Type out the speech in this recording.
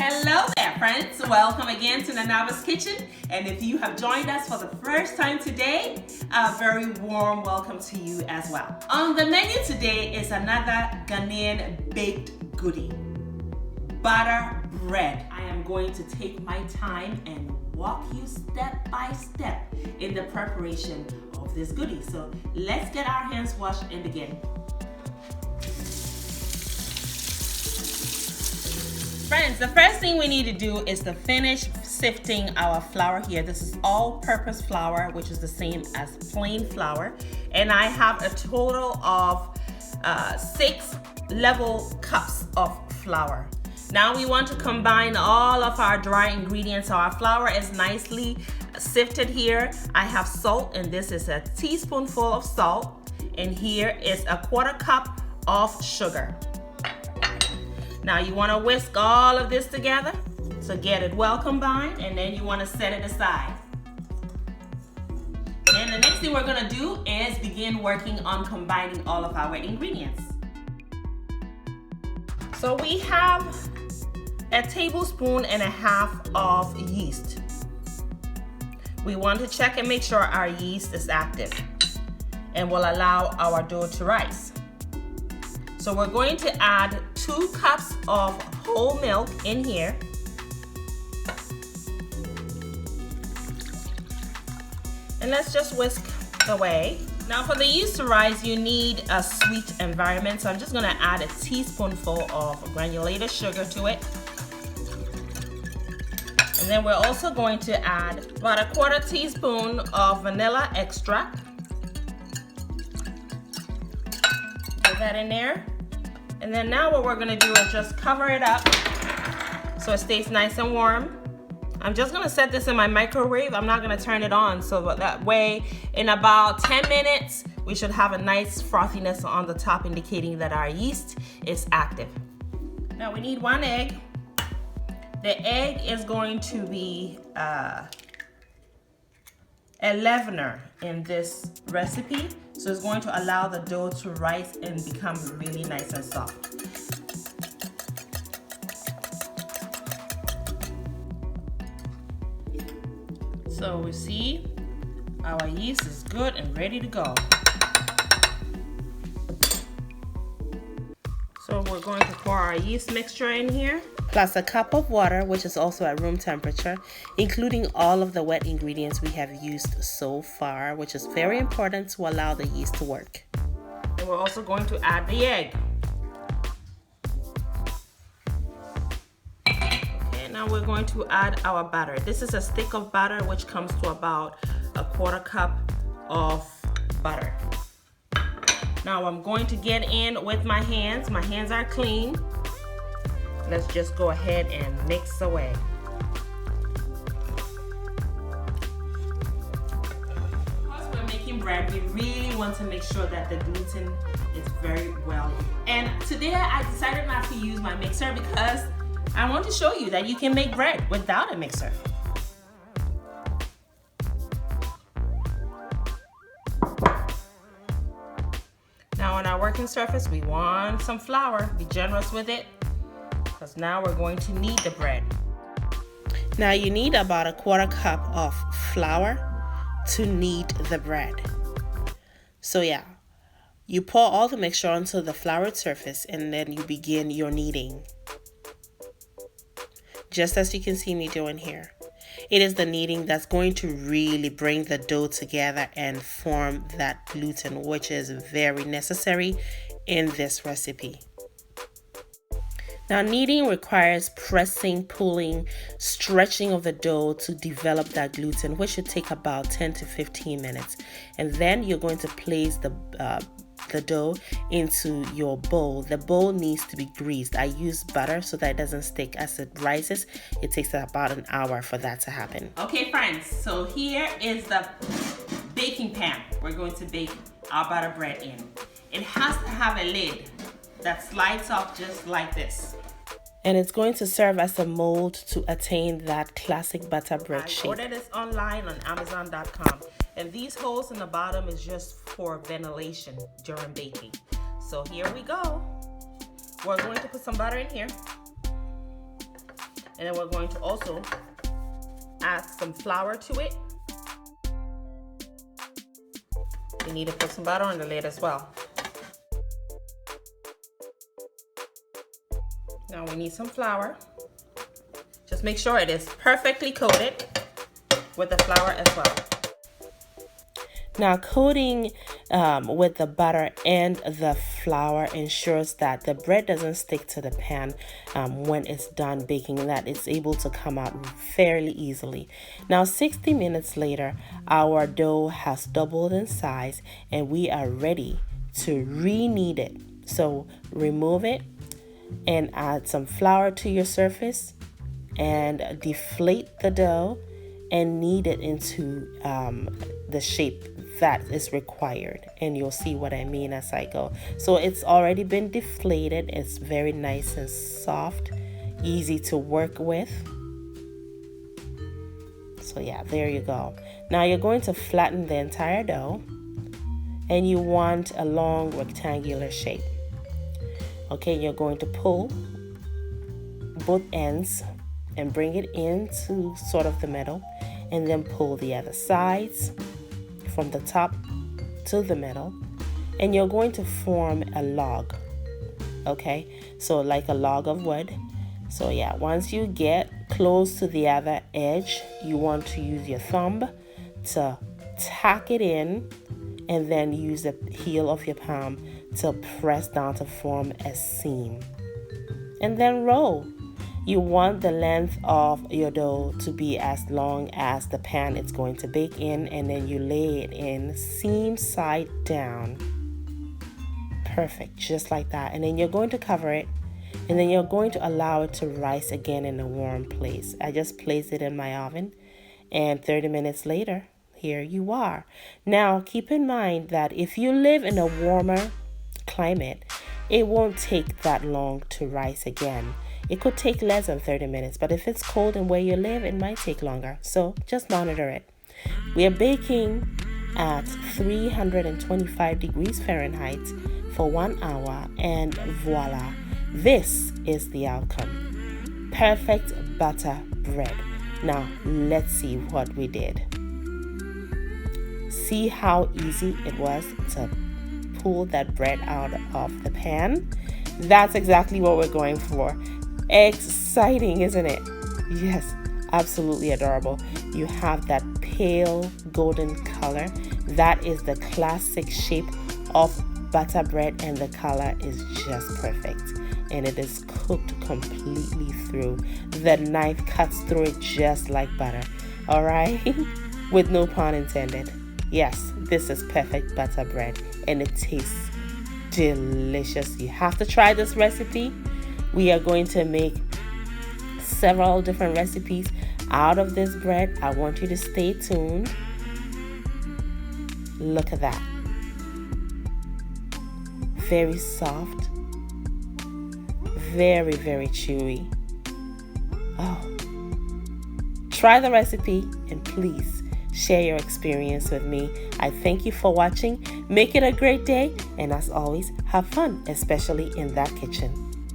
Hello there, friends. Welcome again to Nanaba's Kitchen. And if you have joined us for the first time today, a very warm welcome to you as well. On the menu today is another Ghanaian baked goodie, butter bread. I am going to take my time and walk you step by step in the preparation of this goodie. So let's get our hands washed and begin. Friends, the first thing we need to do is to finish sifting our flour here. This is all-purpose flour, which is the same as plain flour. And I have a total of 6 level cups of flour. Now we want to combine all of our dry ingredients. So our flour is nicely sifted here. I have salt, and this is a teaspoonful of salt. And here is a 1/4 cup of sugar. Now you want to whisk all of this together to get it well combined, and then you want to set it aside. And the next thing we're going to do is begin working on combining all of our ingredients. So we have 1.5 tablespoons of yeast. We want to check and make sure our yeast is active and will allow our dough to rise. So we're going to add 2 cups of whole milk in here. And let's just whisk away. Now for the yeast to rise, you need a sweet environment. So I'm just gonna add a teaspoonful of granulated sugar to it. And then we're also going to add about 1/4 teaspoon of vanilla extract. Put that in there. And then now what we're gonna do is just cover it up so it stays nice and warm. I'm just gonna set this in my microwave. I'm not gonna turn it on, so that way in about 10 minutes, we should have a nice frothiness on the top indicating that our yeast is active. Now we need 1 egg. The egg is going to be a leavener in this recipe. So it's going to allow the dough to rise and become really nice and soft. So we see our yeast is good and ready to go. So we're going to pour our yeast mixture in here, plus a cup of water, which is also at room temperature, including all of the wet ingredients we have used so far, which is very important to allow the yeast to work. And we're also going to add the egg. Okay, now we're going to add our butter. This is a stick of butter, which comes to about 1/4 cup of butter. Now I'm going to get in with my hands. My hands are clean. Let's just go ahead and mix away. Because we're making bread, we really want to make sure that the gluten is very well. And today I decided not to use my mixer because I want to show you that you can make bread without a mixer. Now on our working surface, we want some flour. Be generous with it, because now we're going to knead the bread. Now you need about 1/4 cup of flour to knead the bread. So yeah, you pour all the mixture onto the floured surface and then you begin your kneading. Just as you can see me doing here. It is the kneading that's going to really bring the dough together and form that gluten, which is very necessary in this recipe. Now kneading requires pressing, pulling, stretching of the dough to develop that gluten, which should take about 10 to 15 minutes. And then you're going to place the dough into your bowl. The bowl needs to be greased. I use butter so that it doesn't stick as it rises. It takes about an hour for that to happen. Okay friends, so here is the baking pan we're going to bake our butter bread in. It has to have a lid that slides up just like this. And it's going to serve as a mold to attain that classic butter bread shape. I ordered this online on Amazon.com. And these holes in the bottom is just for ventilation during baking. So here we go. We're going to put some butter in here. And then we're going to also add some flour to it. You need to put some butter on the lid as well. Now we need some flour. Just make sure it is perfectly coated with the flour as well. Now coating with the butter and the flour ensures that the bread doesn't stick to the pan when it's done baking, and that it's able to come out fairly easily. Now 60 minutes later, our dough has doubled in size and we are ready to re-knead it. So remove it and add some flour to your surface and deflate the dough and knead it into the shape that is required, and you'll see what I mean as I go. So it's already been deflated. It's very nice and soft, easy to work with. So yeah, there you go. Now you're going to flatten the entire dough and you want a long rectangular shape. Okay, you're going to pull both ends and bring it into sort of the middle, and then pull the other sides from the top to the middle, and you're going to form a log. Okay, so like a log of wood. So yeah, once you get close to the other edge, you want to use your thumb to tack it in, and then use the heel of your palm to press down to form a seam, and then roll. You want the length of your dough to be as long as the pan it's going to bake in, and then you lay it in seam side down. Perfect, just like that. And then you're going to cover it, and then you're going to allow it to rise again in a warm place. I just placed it in my oven, and 30 minutes later, here you are. Now, keep in mind that if you live in a warmer climate, it won't take that long to rise again. It could take less than 30 minutes, but if it's cold and where you live, it might take longer. So just monitor it. We are baking at 325 degrees Fahrenheit for 1 hour, and voila, this is the outcome. Perfect butter bread. Now let's see what we did. See how easy it was to pull that bread out of the pan? That's exactly what we're going for. Exciting, isn't it? Yes, absolutely adorable. You have that pale golden color. That is the classic shape of butter bread, and the color is just perfect, and it is cooked completely through. The knife cuts through it just like butter. All right, with no pun intended. Yes, this is perfect butter bread, and it tastes delicious. You have to try this recipe. We are going to make several different recipes out of this bread. I want you to stay tuned. Look at that. Very soft. Very, very chewy. Oh. Try the recipe and please share your experience with me. I thank you for watching. Make it a great day, and as always, have fun, especially in that kitchen.